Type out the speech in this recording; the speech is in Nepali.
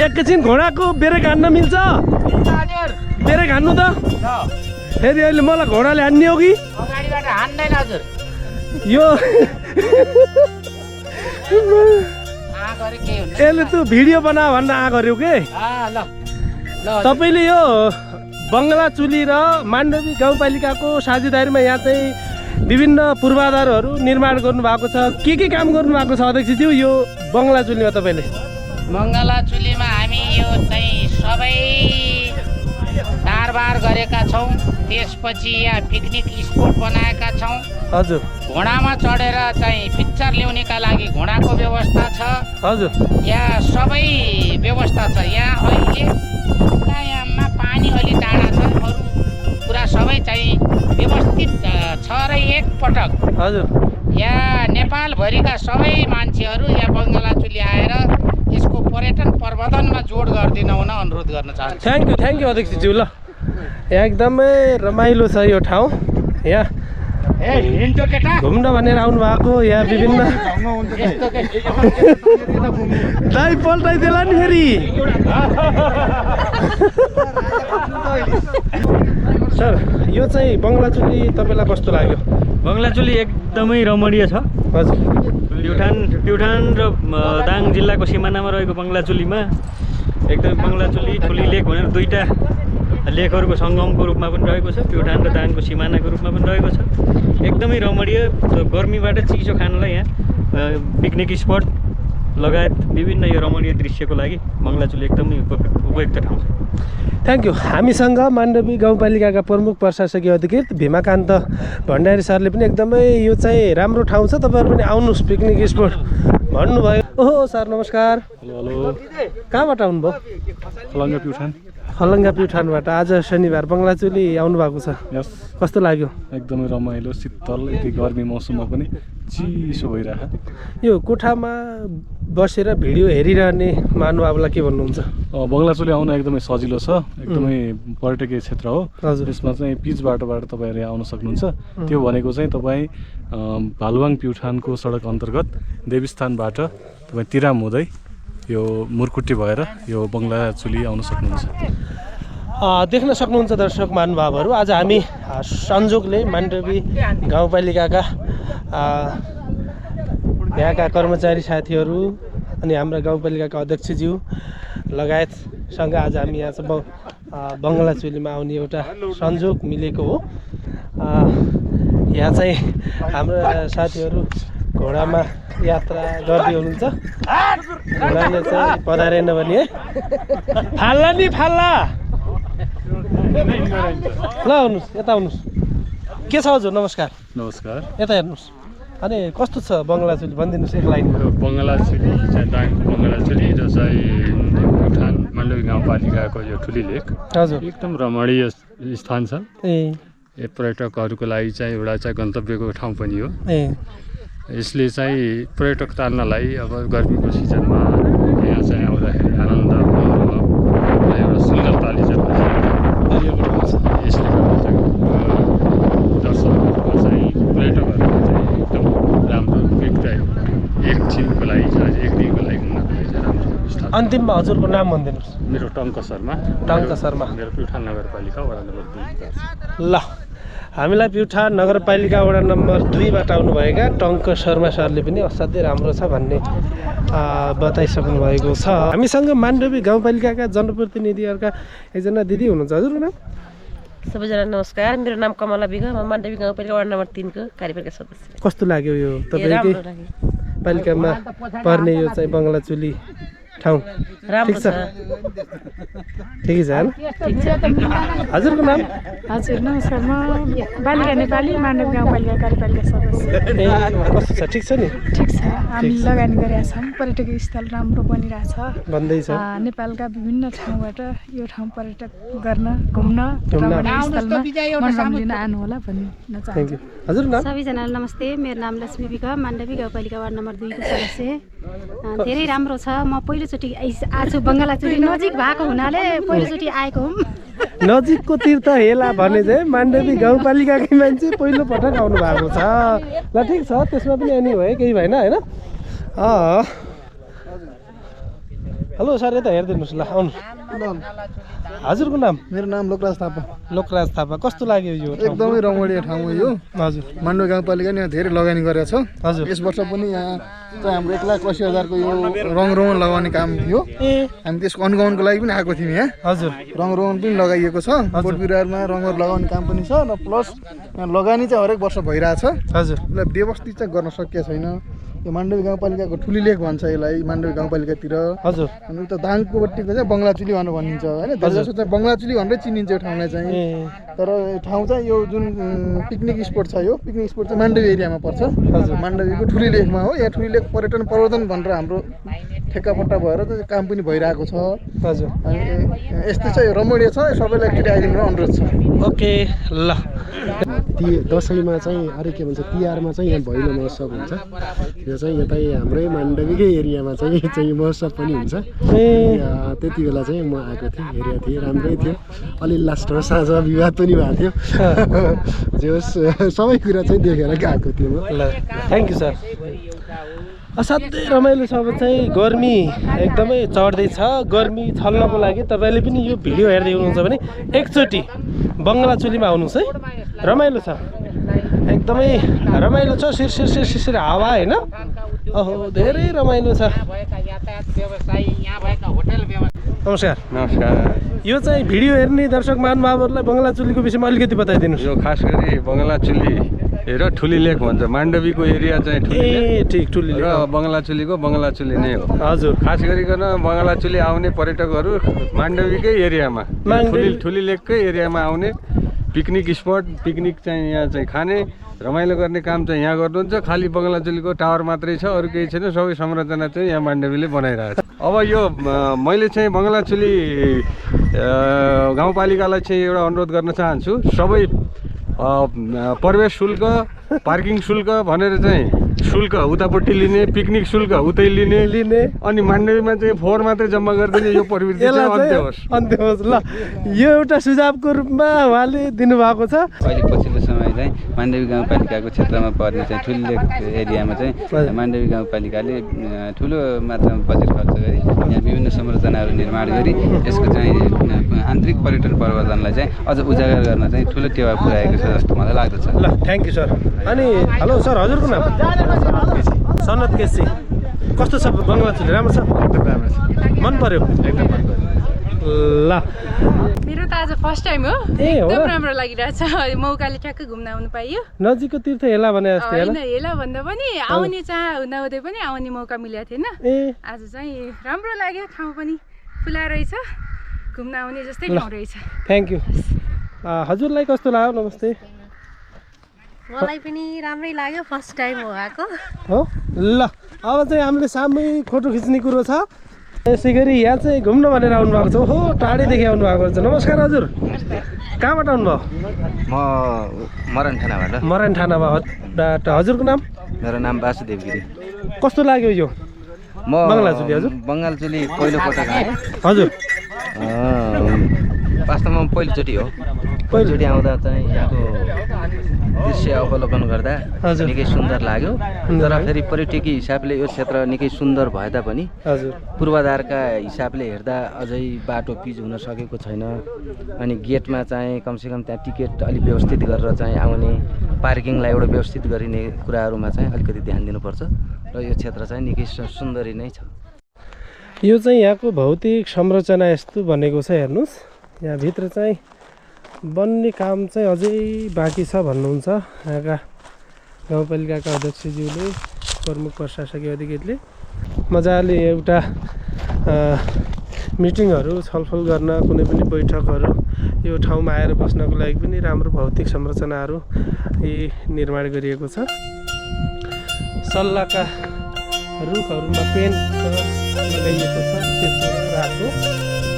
एकैछिन घोडाको ब्रेक हान्न मिल्छ? ब्रेक हान्नु त फेरि अहिले मलाई घोडाले हान्ने हो कि अगाडिबाट हान्दैन हजुर यो गरे के हुन्छ यसले त भिडियो बना भनेर गर्यो के ल तपाईँले यो बङ्गला चुली र माण्डवी गाउँपालिकाको साझेदारीमा यहाँ चाहिँ विभिन्न पूर्वाधारहरू निर्माण गर्नु भएको छ के काम गर्नु भएको छ अध्यक्षज्यू यो बङ्गला चुलीमा तपाईँले? मङ्गला चुलीमा हामी यो चाहिँ सबै तारबार गरेका छौँ त्यसपछि यहाँ पिकनिक स्पोट बनाएका छौँ हजुर घोडामा चढेर चाहिँ पिक्चर ल्याउनेका लागि घोडाको व्यवस्था छ हजुर यहाँ सबै व्यवस्था छ यहाँ अहिले यहाँमा पानी अलि टाढा छ अरू कुरा सबै चाहिँ व्यवस्थित छ र एकपटक हजुर यहाँ नेपालभरिका सबै मान्छेहरू यहाँ बङ्गला चुली आएर यसको पर्यटन प्रवर्धनमा जोड गरिदिन हुन अनुरोध गर्न चाहन्छु। थ्याङ्क यू अध्यक्षज्यू। ल यहाँ एकदमै रमाइलो छ यो ठाउँ यहाँ घुम्न भनेर आउनु भएको यहाँ विभिन्न दाइ पल्टाइदेला नि फेरि सर यो चाहिँ बङ्गला चुली तपाईँलाई कस्तो लाग्यो? बङ्गला चुली एकदमै रमणीय छ। हजुर प्युठान र दाङ जिल्लाको सिमानामा रहेको बङ्गला चुलीमा एकदमै बङ्गला चुली ठुली लेक भनेर दुईटा लेकहरूको सङ्गमको रूपमा पनि रहेको छ प्युठान र दाङको सिमानाको रूपमा पनि रहेको छ एकदमै रमणीय गर्मीबाट चिसो खानलाई यहाँ पिकनिक स्पट लगायत विभिन्न यो रमणीय दृश्यको लागि बङ्गला चुली एकदमै उपयुक्त ठाउँ छ। Thank you. हामीसँग माण्डवी गाउँपालिकाका प्रमुख प्रशासकीय अधिकृत भीमाकान्त भण्डारी सरले पनि एकदमै यो चाहिँ राम्रो ठाउँ छ तपाईँहरू पनि आउनुहोस् पिकनिक स्पोट भन्नुभयो। ओहो सर नमस्कार। हेलो कहाँबाट आउनुभयो? खलङ्गा प्युठान। खलङ्गा प्युठानबाट आज शनिबार बङ्गला चुली आउनु भएको छ। यस कस्तो लाग्यो? एकदमै रमाइलो शीतल यति गर्मी मौसममा पनि चिसो भइरहेको। यो कोठामा बसेर भिडियो हेरिरहने महानुभावलाई के भन्नुहुन्छ? बङ्गला चुली आउन एकदमै सजिलो छ एकदमै पर्यटकीय क्षेत्र हो। हजुर यसमा चाहिँ पिच बाटोबाट तपाईँहरू आउन सक्नुहुन्छ। त्यो भनेको चाहिँ तपाईँ भालुवाङ प्युठानको सडक अन्तर्गत देवीस्थानबाट तपाईँ तिराम हुँदै यो मुरकुट्टी भएर यो बङ्गला चुली आउन सक्नुहुन्छ। देख्न सक्नुहुन्छ दर्शक महानुभावहरू आज हामी संयोगले माण्डवी गाउँपालिकाका यहाँका कर्मचारी साथीहरू अनि हाम्रा गाउँपालिकाका अध्यक्षज्यू लगायतसँग आज हामी यहाँ चाहिँ बङ्गला चुलीमा आउने एउटा संयोग मिलेको हो। यहाँ चाहिँ हाम्रा साथीहरू घोडामा यात्रा गर्दै हुनुहुन्छ। घोडाले चाहिँ पधारेन भने फाल्ला नि फाल्ला। ल आउनुहोस् यता आउनुहोस्। के छ हजुर? नमस्कार। नमस्कार। यता हेर्नुहोस्। अनि कस्तो छ बङ्गला चुली भनिदिनुहोस् एक लाइनमा। बङ्गला चुली चाहिँ दाङको बङ्गला चुली जो चाहिँ प्युठान माण्डवी गाउँपालिकाको यो ठुली लेक हजुर एकदम रमणीय स्थान छ। ए पर्यटकहरूको लागि चाहिँ एउटा चाहिँ गन्तव्यको ठाउँ पनि हो। यसले चाहिँ पर्यटक तान्नलाई अब गर्मीको सिजनमा यहाँ चाहिँ आउँदाखेरि आनन्द एउटा सुन्दरताले चाहिँ यसले गर्दा चाहिँ दर्शकहरूको चाहिँ पर्यटकहरूको चाहिँ एकदम राम्रो एक छिनको लागि चाहिँ एक दिनको लागि घुम्नको लागि चाहिँ राम्रो स्थान। अन्तिममा हजुरको नाम भनिदिनुहोस्। मेरो टङ्क शर्मा। टङ्क शर्मा। मेरो प्युठान नगरपालिका वडा नम्बर 2। ल हामीलाई प्युठान नगरपालिका वडा नम्बर 2बाट आउनुभएका टङ्क शर्मा सरले पनि असाध्यै राम्रो छ भन्ने बताइसक्नु भएको छ। हामीसँग माण्डवी गाउँपालिकाका जनप्रतिनिधिहरूका एकजना दिदी हुनुहुन्छ। हजुरको नाम? सबैजना नमस्कार। मेरो नाम कमला बिग, म माण्डवी गाउँपालिका वडा नम्बर 3 को कार्यपालिका सदस्य। कस्तो लाग्यो यो तपाईँकै पालिकामा पर्ने यो चाहिँ बङ्गला चुली ठाउँ? राम्रो छ। ठिकै छ हैन? हजुरको नाम? हजुर नमस्कार, म बालिका नेपाली माण्डवी गाउँपालिका कार्यपालिका सदस्य। कस्तो छ? ठिक छ नि? ठिक छ। हामी लगानी गरेका छौँ। पर्यटकीय स्थल राम्रो बनिरहेछ भन्दैछ। नेपालका विभिन्न ठाउँबाट यो ठाउँ पर्यटक गर्न घुम्न रमणीय स्थलमा मनोरञ्जन लिन आउनु होला भन्न चाहन्छु। Thank you. हजुर नाम? सबैजनालाई नमस्ते। मेरो नाम लक्ष्मी बिग, माण्डवी गाउँपालिका वार्ड नम्बर 2 को सदस्य। धेरै राम्रो छ। म पहिलोचोटि आज बङ्गला चुली नजिक भएको हुनाले पहिलोचोटि आएको हुँ। नजिकको तीर्थ हेला भने चाहिँ माण्डवी गाउँपालिकाकै मान्छे पहिलो पटक आउनु भएको छ। ल ठिक छ, त्यसमा पनि अनि भयो केही भएन होइन। हेलो सर यता हेरिदिनुहोस् ल आउनु हजुरको नाम मेरो नाम लोकराज थापा लोकराज थापा कस्तो लाग्यो यो ठाउँ? एकदमै रमणीय ठाउँ हो यो हजुर माण्डवी गाउँपालिका नि यहाँ धेरै लगानी गरेको छ हजुर यस वर्ष पनि यहाँ चाहिँ हाम्रो 1,80,000 को यो रङरोगन लगाउने काम थियो हामी त्यसको अनुगमनको लागि पनि आएको थियौँ यहाँ हजुर रङरोगन पनि लगाइएको छ बोट बिरुवामा रङहरू लगाउने काम पनि छ र प्लस यहाँ लगानी चाहिँ हरेक वर्ष भइरहेछ हजुर यसलाई व्यवस्थित चाहिँ गर्न सकिएको छैन यो माण्डवी गाउँपालिकाको ठुली लेक भन्छ यसलाई माण्डवी गाउँपालिकातिर हजुर अनि उता दाङकोपट्टिको चाहिँ बङ्गलाचुली भनेर भनिन्छ होइन धेरैजसो चाहिँ बङ्गलाचुली भनेरै चिनिन्छ यो ठाउँलाई चाहिँ तर यो ठाउँ चाहिँ यो जुन पिकनिक स्पोट छ यो पिकनिक स्पोट चाहिँ माण्डवी एरियामा पर्छ हजुर माण्डवीको ठुली लेकमा हो यहाँ ठुली लेक पर्यटन प्रवर्धन भनेर हाम्रो ठेक्कापट्टा भएर चाहिँ काम पनि भइरहेको छ हजुर अनि यस्तै चाहिँ रमणीय छ सबैलाई एकचोटि आइदिनु अनुरोध छ ओके ल दसैँमा चाहिँ अरे के भन्छ तिहारमा चाहिँ यहाँ भैलो महोत्सव हुन्छ यो चाहिँ यतै हाम्रै माण्डवीकै एरियामा चाहिँ महोत्सव पनि हुन्छ त्यति बेला चाहिँ म आएको थिएँ हेरेको थिएँ राम्रै थियो अलि लास्ट र साँझ विवाद पनि भएको थियो जे होस् सबै कुरा चाहिँ देखेर गएको थिएँ म ल थ्याङ्क यू सर असाध्यै रमाइलो छ अब चाहिँ गर्मी एकदमै चढ्दैछ गर्मी छल्नको लागि तपाईँले पनि यो भिडियो हेर्दै हुनुहुन्छ भने एकचोटि बङ्गलाचुलीमा आउनुहोस् है रमाइलो छ एकदमै रमाइलो छ शिरशिर हावा होइन ओहो धेरै रमाइलो छ नमस्कार नमस्कार यो चाहिँ भिडियो हेर्ने दर्शक महानुभावहरूलाई बङ्गलाचुलीको विषयमा अलिकति बताइदिनुहोस् यो खास गरी बङ्गलाचुली र ठुली लेक भन्छ माण्डवीको एरिया चाहिँ ठिक ठुली र बङ्गलाचुलीको बङ्गलाचुली नै हो हजुर खास गरिकन बङ्गलाचुली आउने पर्यटकहरू माण्डवीकै एरियामा ठुली लेककै एरियामा आउने पिकनिक स्पट पिकनिक चाहिँ यहाँ चाहिँ खाने रमाइलो गर्ने काम चाहिँ यहाँ गर्नुहुन्छ खालि बङ्गलाचुलीको टावर मात्रै छ अरू केही छैन सबै संरचना चाहिँ यहाँ माण्डवीले बनाइरहेको छ अब यो मैले चाहिँ बङ्गलाचुली गाउँपालिकालाई चाहिँ एउटा अनुरोध गर्न चाहन्छु सबै प्रवेश शुल्क पार्किङ शुल्क भनेर चाहिँ शुल्क उतापट्टि लिने पिकनिक शुल्क उतै लिने अनि माण्डवीमा चाहिँ फोहोर मात्रै जम्मा गरिदिने यो प्रवृत्ति चाहिँ अन्त्य होस् ल यो एउटा सुझावको रूपमा उहाँले दिनुभएको छ अहिले पछिल्लो समय चाहिँ माण्डवी गाउँपालिकाको क्षेत्रमा पर्ने चाहिँ ठुलो लेक एरियामा चाहिँ माण्डवी गाउँपालिकाले ठुलो मात्रामा बजेट खर्च गरी यहाँ विभिन्न संरचनाहरू निर्माण गरी यसको चाहिँ आन्तरिक पर्यटन प्रवर्धनलाई चाहिँ अझ उजागर गर्न चाहिँ ठुलो टेवा पुर्याएको छ जस्तो मलाई लाग्दछ ल थ्याङ्क यू सर अनि हेलो सर हजुरको नाम सनत केसी कस्तो छ बङ्गलाचुली राम्रो छ एकदम राम्रो छ मन पर्यो एकदम मन पर्यो ल मेरो त आज फर्स्ट टाइम हो एकदम राम्रो लागिरहेछ मौकाले ठ्याक्कै घुम्न आउनु पाइयो नजिकको तीर्थ हेला भने जस्तै होइन हेला भन्दा पनि आउने चाह नहुँदै पनि आउने मौका मिलेको थिएन आज चाहिँ राम्रो लाग्यो ठाउँ पनि खुला रहेछ घुम्न आउने जस्तै ठाउँ रहेछ थ्याङ्क यू हजुरलाई कस्तो लाग्यो नमस्ते मलाई पनि राम्रै लाग्यो फर्स्ट टाइम हो आएको हो ल अब चाहिँ हामीले सामूहिक फोटो खिच्ने कुरो छ यसै गरी यहाँ चाहिँ घुम्न भनेर आउनु भएको छ हो टाढैदेखि आउनु भएको छ नमस्कार हजुर कहाँबाट आउनुभयो म मरण ठानाबाट हजुरको नाम मेरो नाम वासुदेव गिरी कस्तो लाग्यो यो म बङ्गलाचुली हजुर बङ्गालचुली पहिलोपटक आएँ हजुर वास्तवमा पहिलोचोटि हो पहिलोचोटि आउँदा चाहिँ यहाँको दृश्य अवलोकन गर्दा निकै सुन्दर लाग्यो तर फेरि पर्यटकीय हिसाबले यो क्षेत्र निकै सुन्दर भए तापनि पूर्वाधारका हिसाबले हेर्दा अझै बाटो पिच हुन सकेको छैन अनि गेटमा चाहिँ कमसेकम त्यहाँ टिकट अलिक व्यवस्थित गरेर चाहिँ आउने पार्किङलाई एउटा व्यवस्थित गरिने कुराहरूमा चाहिँ अलिकति ध्यान दिनुपर्छ र यो क्षेत्र चाहिँ निकै सुन्दरी नै छ यो चाहिँ यहाँको भौतिक संरचना यस्तो बनेको छ हेर्नुहोस् यहाँभित्र चाहिँ बन्ने काम चाहिँ अझै बाँकी छ भन्नुहुन्छ यहाँका गाउँपालिकाका अध्यक्षज्यूले प्रमुख प्रशासकीय अधिकारीले मजाले एउटा मिटिङहरू छलफल गर्न कुनै पनि बैठकहरू यो ठाउँमा आएर बस्नको लागि पनि राम्रो भौतिक संरचनाहरू निर्माण गरिएको छ सल्लाहका रुखहरूमा पेन्ट लगाइएको छ सेतो रातो